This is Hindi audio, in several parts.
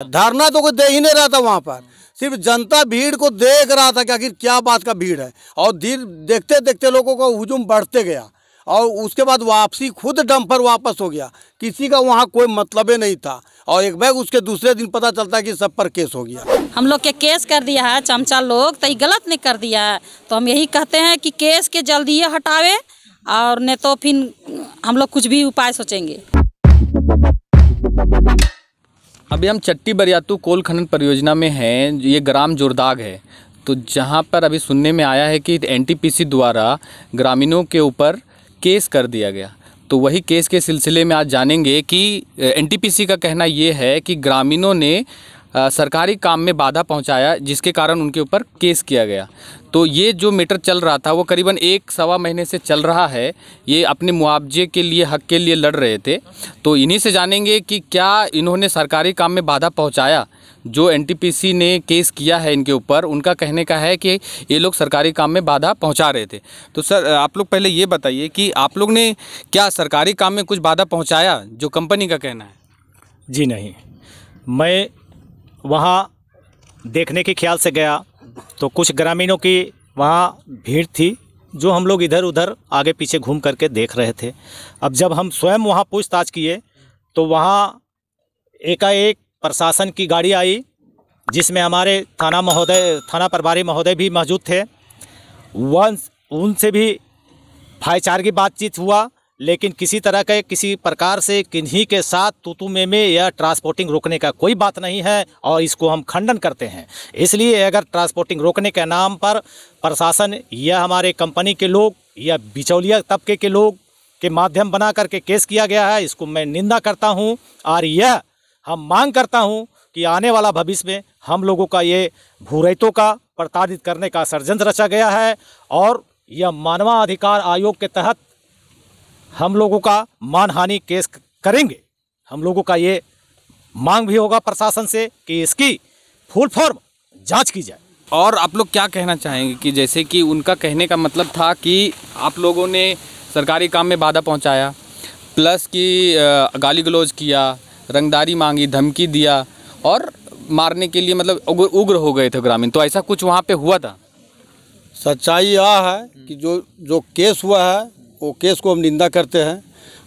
धरना तो कोई दे ही नहीं रहा था वहाँ पर, सिर्फ जनता भीड़ को देख रहा था कि आखिर क्या बात का भीड़ है। और देखते देखते लोगों का हुजूम बढ़ते गया और उसके बाद वापसी खुद डंपर वापस हो गया। किसी का वहाँ कोई मतलब नहीं था और एक बैग उसके दूसरे दिन पता चलता है कि सब पर केस हो गया। हम लोग के केस कर दिया है चमचा लोग, तो ये गलत नहीं कर दिया है। तो हम यही कहते हैं कि केस के जल्दी ये हटावे और नहीं तो फिर हम लोग कुछ भी उपाय सोचेंगे। अभी हम चट्टी बरियातू कोल खनन परियोजना में हैं। ये ग्राम जोरदाग है, तो जहाँ पर अभी सुनने में आया है कि एनटीपीसी द्वारा ग्रामीणों के ऊपर केस कर दिया गया। तो वही केस के सिलसिले में आज जानेंगे कि एनटीपीसी का कहना ये है कि ग्रामीणों ने सरकारी काम में बाधा पहुंचाया, जिसके कारण उनके ऊपर केस किया गया। तो ये जो मैटर चल रहा था वो करीबन 1-1.25 महीने से चल रहा है। ये अपने मुआवजे के लिए, हक के लिए लड़ रहे थे। तो इन्हीं से जानेंगे कि क्या इन्होंने सरकारी काम में बाधा पहुंचाया। जो एनटीपीसी ने केस किया है इनके ऊपर, उनका कहने का है कि ये लोग सरकारी काम में बाधा पहुंचा रहे थे। तो सर, आप लोग पहले ये बताइए कि आप लोग ने क्या सरकारी काम में कुछ बाधा पहुंचाया, जो कंपनी का कहना है? जी नहीं, मैं वहाँ देखने के ख्याल से गया तो कुछ ग्रामीणों की वहाँ भीड़ थी, जो हम लोग इधर उधर आगे पीछे घूम करके देख रहे थे। अब जब हम स्वयं वहाँ पूछताछ किए तो वहाँ एकाएक प्रशासन की गाड़ी आई, जिसमें हमारे थाना प्रभारी महोदय भी मौजूद थे। उनसे भी भाईचारे की बातचीत हुआ, लेकिन किसी तरह के किसी प्रकार से किन्हीं के साथ तू में या ट्रांसपोर्टिंग रोकने का कोई बात नहीं है और इसको हम खंडन करते हैं। इसलिए अगर ट्रांसपोर्टिंग रोकने के नाम पर प्रशासन या हमारे कंपनी के लोग या बिचौलिया तबके के लोग के माध्यम बना करके केस किया गया है, इसको मैं निंदा करता हूं। और यह हम मांग करता हूं कि आने वाला भविष्य में हम लोगों का ये भूरैतों का प्रताड़ित करने का षड्यंत्र रचा गया है और यह मानवाधिकार आयोग के तहत हम लोगों का मानहानि केस करेंगे। हम लोगों का ये मांग भी होगा प्रशासन से कि इसकी फुल फॉर्म जांच की जाए। और आप लोग क्या कहना चाहेंगे कि जैसे कि उनका कहने का मतलब था कि आप लोगों ने सरकारी काम में बाधा पहुंचाया, प्लस कि गाली गलौज किया, रंगदारी मांगी, धमकी दिया और मारने के लिए मतलब उग्र हो गए थे ग्रामीण। तो ऐसा कुछ वहाँ पे हुआ था? सच्चाई यह है कि जो केस हुआ है वो केस को हम निंदा करते हैं।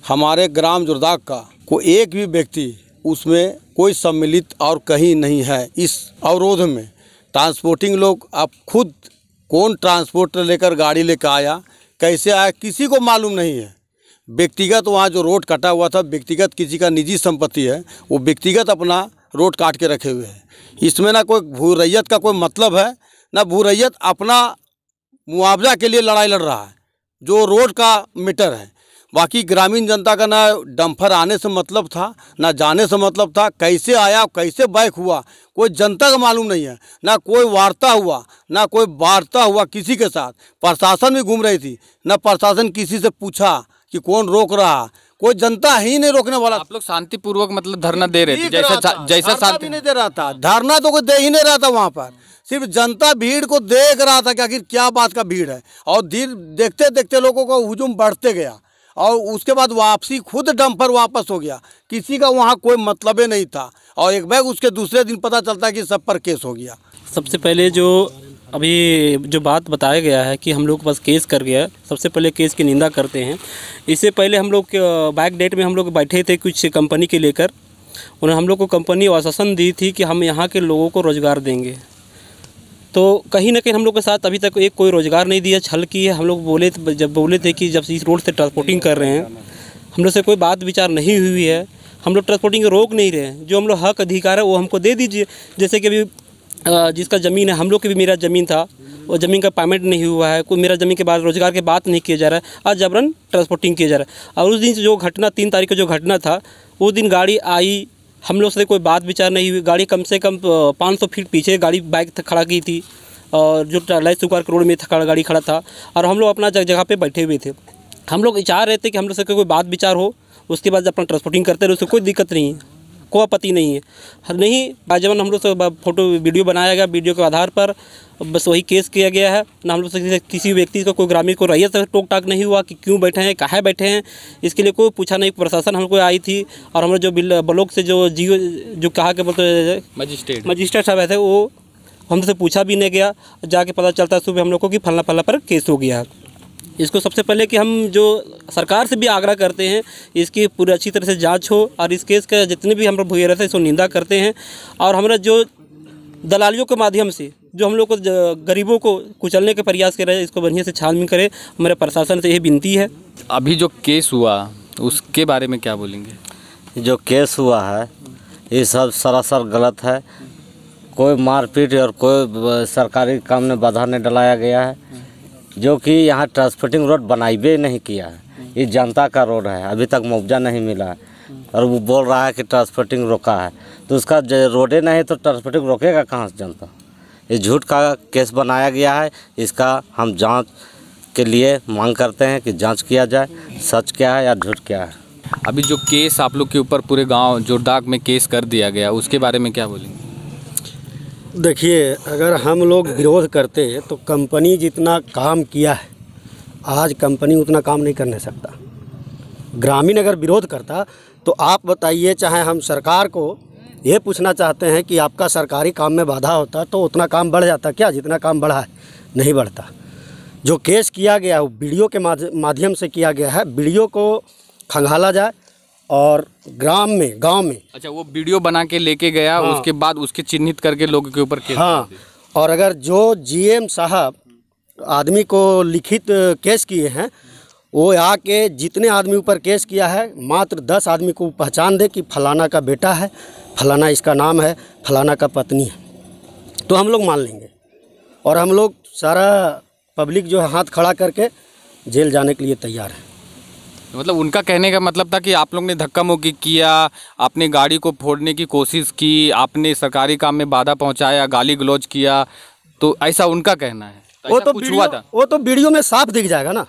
हमारे ग्राम जोरदाग का कोई एक भी व्यक्ति उसमें कोई सम्मिलित और कहीं नहीं है। इस अवरोध में ट्रांसपोर्टिंग लोग, आप खुद कौन ट्रांसपोर्टर लेकर गाड़ी लेकर आया, कैसे आया, किसी को मालूम नहीं है। व्यक्तिगत वहाँ जो रोड कटा हुआ था, व्यक्तिगत किसी का निजी संपत्ति है, वो व्यक्तिगत अपना रोड काट के रखे हुए हैं। इसमें ना कोई भू रैयत का कोई मतलब है, ना भू रैयत अपना मुआवजा के लिए लड़ाई लड़ रहा है, जो रोड का मीटर है। बाकी ग्रामीण जनता का ना डंपर आने से मतलब था, ना जाने से मतलब था। कैसे आया, कैसे बैक हुआ, कोई जनता का मालूम नहीं है। ना कोई वार्ता हुआ, ना कोई वार्ता हुआ किसी के साथ। प्रशासन भी घूम रही थी, ना प्रशासन किसी से पूछा कि कौन रोक रहा। कोई जनता ही नहीं रोकने वाला। आप लोग शांतिपूर्वक मतलब धरना दे रहे थे, जैसा शांति नहीं दे रहा था। धरना तो कोई दे ही नहीं रहा था वहाँ पर, सिर्फ जनता भीड़ को देख रहा था कि आखिर क्या बात का भीड़ है। और देखते देखते लोगों का हुजूम बढ़ते गया और उसके बाद वापसी खुद डंपर वापस हो गया। किसी का वहाँ कोई मतलब नहीं था और एक बैग उसके दूसरे दिन पता चलता है कि सब पर केस हो गया। सबसे पहले अभी जो बात बताया गया है कि हम लोग के पास केस कर गया, सबसे पहले केस की निंदा करते हैं। इससे पहले हम लोग बैक डेट में हम लोग बैठे थे कुछ कंपनी के लेकर। उन्होंने हम लोग को कंपनी आश्वासन दी थी कि हम यहाँ के लोगों को रोज़गार देंगे। तो कहीं ना कहीं हम लोग के साथ अभी तक कोई रोज़गार नहीं दिया, छल की है। हम लोग जब बोले थे कि जब इस रोड से ट्रांसपोर्टिंग कर रहे हैं, हम लोग से कोई बात विचार नहीं हुई है। हम लोग ट्रांसपोर्टिंग रोक नहीं रहे हैं। जो हम लोग हक अधिकार है वो हमको दे दीजिए। जैसे कि अभी जिसका ज़मीन है, हम लोग की भी मेरा ज़मीन था, वो ज़मीन का पेमेंट नहीं हुआ है। कोई मेरा ज़मीन के बाद रोज़गार की बात नहीं किया जा रहा है, आज जबरन ट्रांसपोर्टिंग किया जा रहा है। और उस दिन से जो घटना 3 तारीख को जो घटना था, उस दिन गाड़ी आई, हम लोग से कोई बात विचार नहीं हुई। गाड़ी कम से कम 500 फीट पीछे गाड़ी बाइक खड़ा की थी और जो लाइट सुकार रोड में गाड़ी खड़ा था और हम लोग अपना जगह पे बैठे हुए थे। हम लोग चाह रहे थे कि हम लोग से कोई बात विचार हो, उसके बाद अपना ट्रांसपोर्टिंग करते रहे, उससे कोई दिक्कत नहीं है। कोई आपत्ति नहीं है। नहीं बाजवन हम लोग से फोटो वीडियो बनाया गया, वीडियो के आधार पर बस वही केस किया गया है ना। हम लोग से किसी व्यक्ति का कोई ग्रामीण को रैयत से टोक टाक नहीं हुआ कि क्यों बैठे हैं, कहाँ बैठे हैं, इसके लिए कोई पूछा नहीं। प्रशासन हमको आई थी और हमारे जो ब्लॉक से जो कहा के बोलते मजिस्ट्रेट साहब थे, वो हमसे पूछा भी नहीं गया। जाके पता चलता है सुबह हम लोग को कि फलना फलना पर केस हो गया। इसको सबसे पहले कि हम जो सरकार से भी आग्रह करते हैं इसकी पूरी अच्छी तरह से जांच हो और इस केस का जितने भी हम लोग भुगत रहे थे इसको निंदा करते हैं। और हमारा जो दलालियों के माध्यम से जो हम लोग को गरीबों को कुचलने के प्रयास कर रहे हैं, इसको बढ़िया से छानबीन करे। हमारे प्रशासन से यही विनती है। अभी जो केस हुआ उसके बारे में क्या बोलेंगे? जो केस हुआ है ये सब सरासर गलत है। कोई मारपीट और कोई सरकारी काम में बाधा नहीं डलाया गया है। जो कि यहाँ ट्रांसपोर्टिंग रोड बनाइबे नहीं किया है, ये जनता का रोड है, अभी तक मुआवजा नहीं मिला है। और वो बोल रहा है कि ट्रांसपोर्टिंग रोका है, तो उसका रोडे नहीं तो ट्रांसपोर्टिंग रोकेगा कहाँ से जनता? ये झूठ का केस बनाया गया है। इसका हम जांच के लिए मांग करते हैं कि जांच किया जाए, सच क्या है या झूठ क्या है। अभी जो केस आप लोग के ऊपर पूरे गांव जोरदाग में केस कर दिया गया, उसके बारे में क्या बोलेंगे? देखिए, अगर हम लोग विरोध करते हैं तो कंपनी जितना काम किया है आज कंपनी उतना काम नहीं करने सकता। ग्रामीण अगर विरोध करता तो आप बताइए, चाहे हम सरकार को ये पूछना चाहते हैं कि आपका सरकारी काम में बाधा होता तो उतना काम बढ़ जाता क्या जितना काम बढ़ा है? नहीं बढ़ता। जो केस किया गया है वो वीडियो के माध्यम से किया गया है। वीडियो को खंगाला जाए और गांव में अच्छा, वो वीडियो बना के लेके गया। हाँ। उसके बाद उसके चिन्हित करके लोगों के ऊपर केस। हाँ, और अगर जो जीएम साहब आदमी को लिखित केस किए हैं वो आके जितने आदमी ऊपर केस किया है मात्र 10 आदमी को पहचान दे कि फलाना का बेटा है, फलाना इसका नाम है, फलाना का पत्नी है, तो हम लोग मान लेंगे। और हम लोग सारा पब्लिक जो है हाथ खड़ा करके जेल जाने के लिए तैयार है। मतलब उनका कहने का मतलब था कि आप लोग ने धक्का मुक्की किया, आपने गाड़ी को फोड़ने की कोशिश की, आपने सरकारी काम में बाधा पहुंचाया, गाली गलौज किया, तो ऐसा उनका कहना है। वो तो वीडियो में साफ दिख जाएगा ना।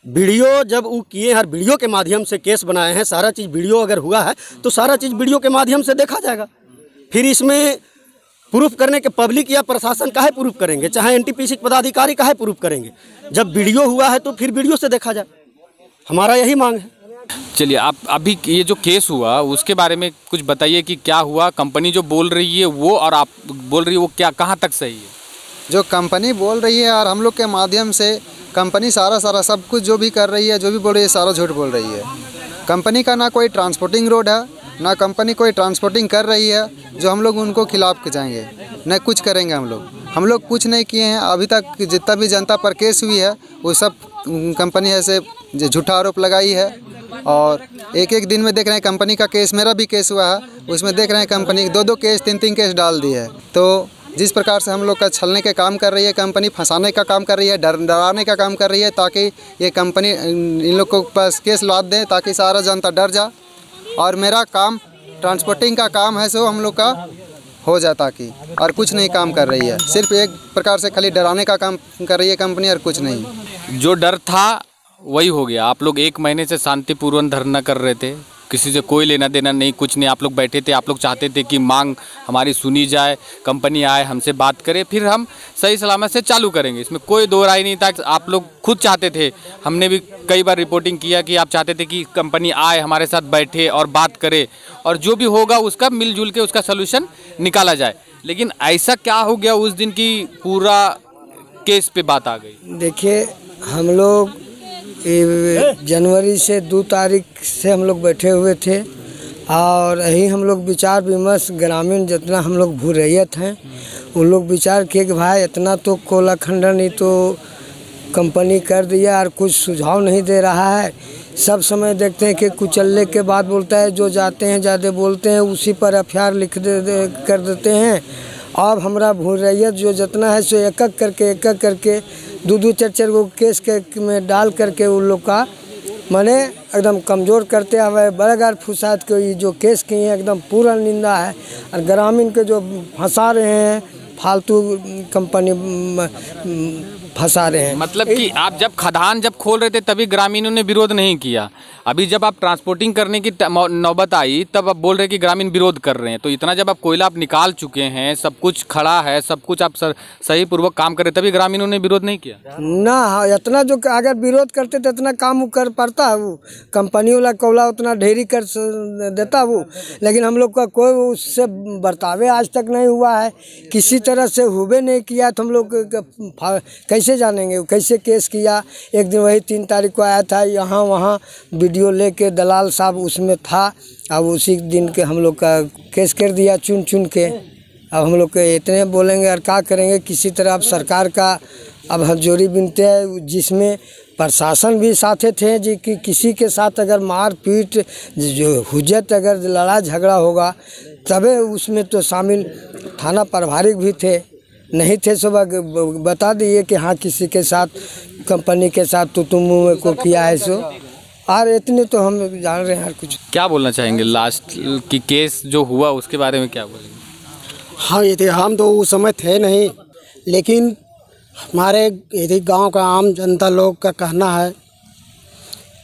वीडियो जब वो किए हैं, वीडियो के माध्यम से केस बनाए हैं, सारा चीज़ वीडियो अगर हुआ है तो सारा चीज़ वीडियो के माध्यम से देखा जाएगा। फिर इसमें प्रूफ करने के पब्लिक या प्रशासन काहे प्रूफ करेंगे, चाहे एनटीपीसी के पदाधिकारी काहे प्रूफ करेंगे? जब वीडियो हुआ है तो फिर वीडियो से देखा जाए, हमारा यही मांग है। चलिए, आप अभी ये जो केस हुआ उसके बारे में कुछ बताइए कि क्या हुआ। कंपनी जो बोल रही है वो और आप बोल रही है वो क्या कहाँ तक सही है? जो कंपनी बोल रही है और हम लोग के माध्यम से कंपनी सारा सब कुछ जो भी कर रही है, जो भी बोल रही है, सारा झूठ बोल रही है। कंपनी का ना कोई ट्रांसपोर्टिंग रोड है, ना कंपनी कोई ट्रांसपोर्टिंग कर रही है जो हम लोग उनको खिलाफ जाएंगे, न कुछ करेंगे। हम लोग कुछ नहीं किए हैं। अभी तक जितना भी जनता पर केस हुई है वो सब कंपनी ऐसे झूठा आरोप लगाई है। और एक दिन में देख रहे हैं कंपनी का केस, मेरा भी केस हुआ है, उसमें देख रहे हैं कंपनी 2 केस 3 केस डाल दिए है। तो जिस प्रकार से हम लोग का छलने के काम कर रही है कंपनी, फंसाने का काम कर रही है, डराने का काम कर रही है, ताकि ये कंपनी इन लोग को पास केस लाद दें ताकि सारा जनता डर जा। और मेरा काम ट्रांसपोर्टिंग का काम है, सो हम लोग का हो जाए ताकि, और कुछ नहीं काम कर रही है। सिर्फ एक प्रकार से खाली डराने का काम कर रही है कंपनी और कुछ नहीं। जो डर था वही हो गया। आप लोग 1 महीने से शांतिपूर्वक धरना कर रहे थे, किसी से कोई लेना देना नहीं, कुछ नहीं। आप लोग बैठे थे, आप लोग चाहते थे कि मांग हमारी सुनी जाए, कंपनी आए हमसे बात करे, फिर हम सही सलामत से चालू करेंगे। इसमें कोई दो राय नहीं था। आप लोग खुद चाहते थे, हमने भी कई बार रिपोर्टिंग किया कि आप चाहते थे कि कंपनी आए, हमारे साथ बैठे और बात करे, और जो भी होगा उसका मिलजुल के उसका सलूशन निकाला जाए। लेकिन ऐसा क्या हो गया उस दिन की पूरा केस पे बात आ गई? देखिए, हम लोग जनवरी से 2 तारीख से हम लोग बैठे हुए थे और यही हम लोग विचार विमर्श ग्रामीण जितना हम लोग भू रैयत हैं उन लोग विचार किए कि भाई इतना तो कोला खंडन नहीं तो कंपनी कर दिया और कुछ सुझाव नहीं दे रहा है। सब समय देखते हैं कि कुचलने के बाद बोलता है, जो जाते हैं ज़्यादा बोलते हैं उसी पर FIR लिख कर देते हैं। अब हमारा भू रैयत जो जितना है सो एक एक करके 2-2 4-4 गो केस के में डाल करके उन लोग का माने एकदम कमज़ोर करते हुए बड़गार फुसाद के ये जो केस किए हैं एकदम पूरा निंदा है। और ग्रामीण के जो फंसा रहे हैं फालतू कंपनी फंसा रहे हैं। मतलब कि आप जब खदान खोल रहे थे तभी ग्रामीणों ने विरोध नहीं किया, अभी जब आप ट्रांसपोर्टिंग करने की नौबत आई तब आप बोल रहे हैं कि ग्रामीण विरोध कर रहे हैं। तो इतना जब आप कोयला आप निकाल चुके हैं, सब कुछ खड़ा है, सब कुछ आप सही पूर्वक काम कर रहे तभी ग्रामीणों ने विरोध नहीं किया ना। इतना जो अगर विरोध करते तो इतना काम कर पाता वो कंपनी वाला कोयला उतना ढेरी कर देता वो, लेकिन हम लोग का कोई उससे बर्तावे आज तक नहीं हुआ है, किसी तरह से हुए नहीं किया। तो हम लोग कैसे जानेंगे कैसे केस किया। एक दिन वही 3 तारीख को आया था, यहाँ वहाँ वीडियो लेके दलाल साहब उसमें था, अब उसी दिन के हम लोग का केस कर दिया चुन चुन के। अब हम लोग के इतने बोलेंगे और क्या करेंगे, किसी तरह अब सरकार का अब हथजोड़ी बिनते हैं, जिसमें प्रशासन भी साथे थे जी कि किसी के साथ अगर मार पीट जो हुज्जत अगर लड़ाई झगड़ा होगा तबे उसमें तो शामिल थाना प्रभारी भी थे, नहीं थे सब बता दिए कि हाँ किसी के साथ कंपनी के साथ तो तुम को किया है सो, और इतने तो हम जान रहे हैं। कुछ क्या बोलना चाहेंगे लास्ट की केस जो हुआ उसके बारे में क्या बोलेंगे? हाँ ये थे, हम तो उस समय थे नहीं, लेकिन हमारे यदि गांव का आम जनता लोग का कहना है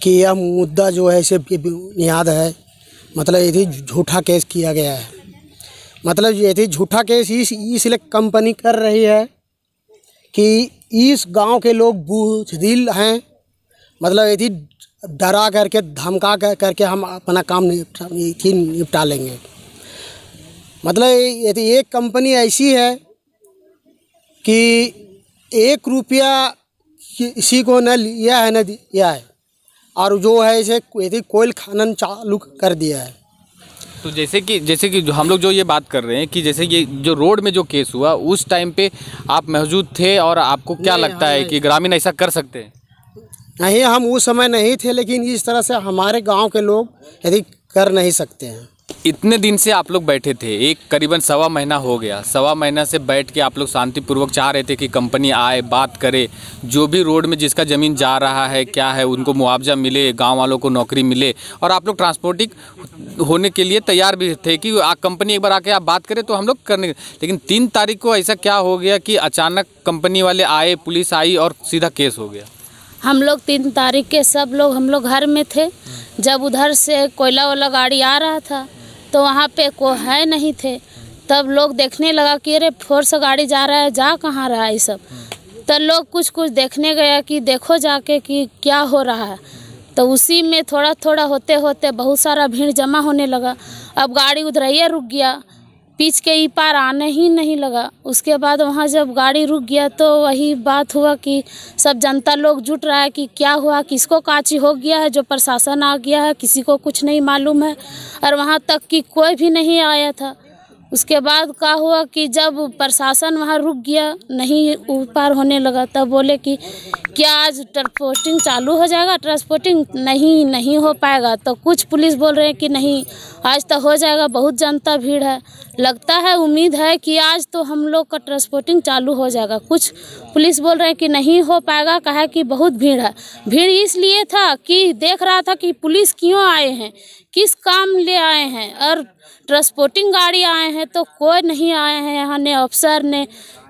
कि यह मुद्दा जो है इसे नियाद है, मतलब यदि झूठा केस किया गया है, मतलब यदि झूठा केस इसलिए कंपनी कर रही है कि इस गांव के लोग बुजदिल हैं, मतलब यदि डरा करके धमका करके हम अपना काम निपटा लेंगे। मतलब यदि एक कंपनी ऐसी है कि 1 रुपया किसी को न लिया है न दिया है, और जो है इसे यदि कोयला खनन चालू कर दिया है। तो जैसे कि जो हम लोग जो ये बात कर रहे हैं कि जैसे ये जो रोड में जो केस हुआ उस टाइम पे आप मौजूद थे, और आपको क्या लगता है कि ग्रामीण ऐसा कर सकते हैं? नहीं, हम उस समय नहीं थे, लेकिन इस तरह से हमारे गांव के लोग यदि कर नहीं सकते हैं। इतने दिन से आप लोग बैठे थे, एक करीबन 1.25 महीना हो गया, 1.25 महीना से बैठ के आप लोग शांतिपूर्वक चाह रहे थे कि कंपनी आए, बात करे, जो भी रोड में जिसका ज़मीन जा रहा है क्या है उनको मुआवजा मिले, गांव वालों को नौकरी मिले, और आप लोग ट्रांसपोर्टिंग होने के लिए तैयार भी थे कि कंपनी एक बार आके आप बात करें तो हम लोग करने। लेकिन 3 तारीख को ऐसा क्या हो गया कि अचानक कंपनी वाले आए, पुलिस आई और सीधा केस हो गया? हम लोग 3 तारीख के सब लोग हम लोग घर में थे, जब उधर से कोयला वाला गाड़ी आ रहा था तो वहाँ पे कोई है नहीं थे, तब लोग देखने लगा कि अरे फोर्स गाड़ी जा रहा है, जा कहाँ रहा है ये सब। तो लोग कुछ देखने गया कि देखो जाके कि क्या हो रहा है। तो उसी में थोड़ा थोड़ा होते होते बहुत सारा भीड़ जमा होने लगा। अब गाड़ी उधर ही रुक गया, पीछ के ई पार आने ही नहीं लगा। उसके बाद वहाँ जब गाड़ी रुक गया तो वही बात हुआ कि सब जनता लोग जुट रहा है कि क्या हुआ, किसको काची हो गया है, जो प्रशासन आ गया है किसी को कुछ नहीं मालूम है, और वहाँ तक कि कोई भी नहीं आया था। उसके बाद क्या हुआ कि जब प्रशासन वहाँ रुक गया, नहीं ऊपर होने लगा, तब बोले कि क्या आज ट्रांसपोर्टिंग चालू हो जाएगा? ट्रांसपोर्टिंग नहीं हो पाएगा। तो कुछ पुलिस बोल रहे हैं कि नहीं आज तो हो जाएगा, बहुत जनता भीड़ है, लगता है उम्मीद है कि आज तो हम लोग का ट्रांसपोर्टिंग चालू हो जाएगा। कुछ पुलिस बोल रहे हैं कि नहीं हो पाएगा, कहा कि बहुत भीड़ है। भीड़ इसलिए था कि देख रहा था कि पुलिस क्यों आए हैं, किस काम ले आए हैं, और ट्रांसपोर्टिंग गाड़ी आए हैं तो कोई नहीं आए हैं यहाँ, ने अफसर ने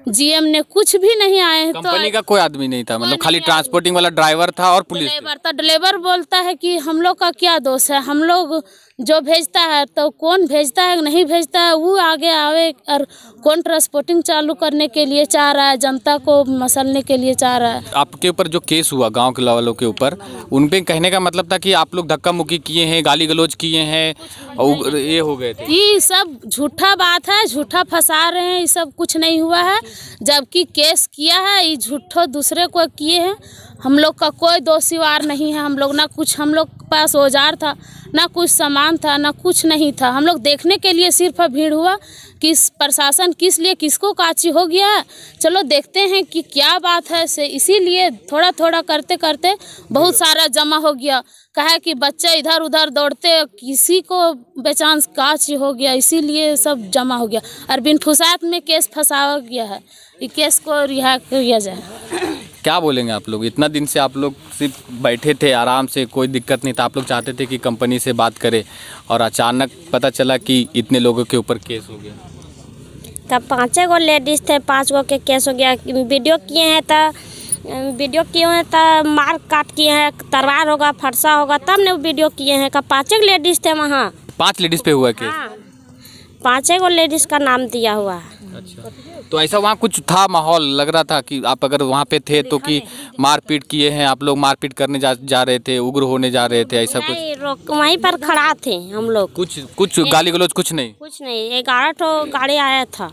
जीएम ने कुछ भी नहीं आए हैं। कंपनी का कोई आदमी नहीं था, मतलब खाली ट्रांसपोर्टिंग वाला ड्राइवर था और पुलिस ड्राइवर था। ड्राइवर बोलता है कि हम लोग का क्या दोष है, हम लोग जो भेजता है तो कौन भेजता है नहीं भेजता है वो आगे आवे, और कौन ट्रांसपोर्टिंग चालू करने के लिए चाह रहा है, जनता को मसलने के लिए चाह रहा है। आपके ऊपर जो केस हुआ गांव के वालों के ऊपर, उन पे कहने का मतलब था कि आप लोग धक्का मुक्की किए हैं, गाली गलौज किए हैं, और ये हो गए थे। ये सब झूठा बात है, झूठा फंसा रहे हैं, ये सब कुछ नहीं हुआ है। जबकि केस किया है ये झूठो दूसरे को किए हैं। हम लोग का कोई दोषीवार नहीं है, हम लोग ना कुछ, हम लोग के पास औजार था ना कुछ सामान था ना कुछ नहीं था। हम लोग देखने के लिए सिर्फ भीड़ हुआ कि प्रशासन किस लिए किसको काची हो गया है, चलो देखते हैं कि क्या बात है से, इसीलिए थोड़ा थोड़ा करते करते बहुत सारा जमा हो गया। कहा कि बच्चे इधर उधर दौड़ते, किसी को बेचांस काची हो गया, इसीलिए सब जमा हो गया और बिन फुसात में केस फंसाया गया है। ये केस को रिहा किया जाए। क्या बोलेंगे आप लोग? इतना दिन से आप लोग सिर्फ बैठे थे आराम से, कोई दिक्कत नहीं था, आप लोग चाहते थे कि कंपनी से बात करें, और अचानक पता चला कि इतने लोगों के ऊपर केस हो गया। तब 5 गो लेडीज़ थे, 5 गो के केस हो गया। वीडियो किए हैं तो वीडियो किए हैं तो मार काट किए हैं, तलवार होगा फरसा होगा तब ने वीडियो किए हैं। का 5 लेडीज़ थे वहाँ। 5 लेडीज पे हुआ केस? हाँ, 5 लेडीज़ का नाम दिया हुआ है। अच्छा, तो ऐसा वहाँ कुछ था माहौल, लग रहा था कि आप अगर वहाँ पे थे तो कि मारपीट किए हैं आप लोग, मारपीट करने जा रहे थे, उग्र होने जा रहे थे, ऐसा कुछ? नहीं, रोक वहीं पर खड़ा थे हम लोग। कुछ गाली गलौज कुछ नहीं? कुछ नहीं, 11 तो गाड़ी आया था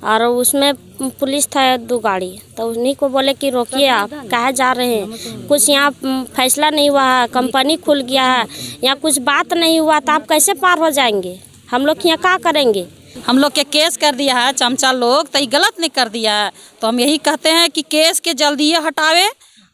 और उसमें पुलिस था 2 गाड़ी, तो उन्हीं को बोले कि रोकिए आप कहाँ जा रहे हैं, कुछ यहाँ फैसला नहीं हुआ है, कंपनी खुल गया है, यहाँ कुछ बात नहीं हुआ तो आप कैसे पार हो जाएंगे, हम लोग यहाँ क्या करेंगे। हम लोग के केस कर दिया है चमचा लोग, तो ये गलत नहीं कर दिया है। तो हम यही कहते हैं कि केस के जल्दी ये हटावे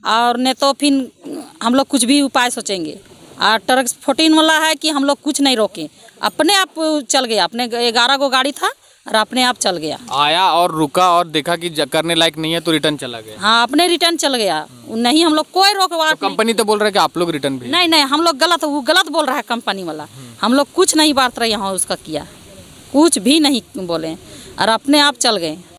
और नहीं तो फिर हम लोग कुछ भी उपाय सोचेंगे। और ट्रांसपोर्टिंग वाला है कि हम लोग कुछ नहीं रोके, अपने आप चल गया, अपने 11 गो गाड़ी था और अपने आप चल गया, आया और रुका और देखा कि करने लायक नहीं है तो रिटर्न चला गया। हाँ, अपने रिटर्न चल गया, नहीं हम लोग कोई रोकवा। तो कंपनी तो बोल रहा है कि आप लोग रिटर्न भी? नहीं, हम लोग गलत, वो गलत बोल रहा है कंपनी वाला। हम लोग कुछ नहीं बात रहे यहाँ उसका किया, कुछ भी नहीं बोले और अपने आप चल गए।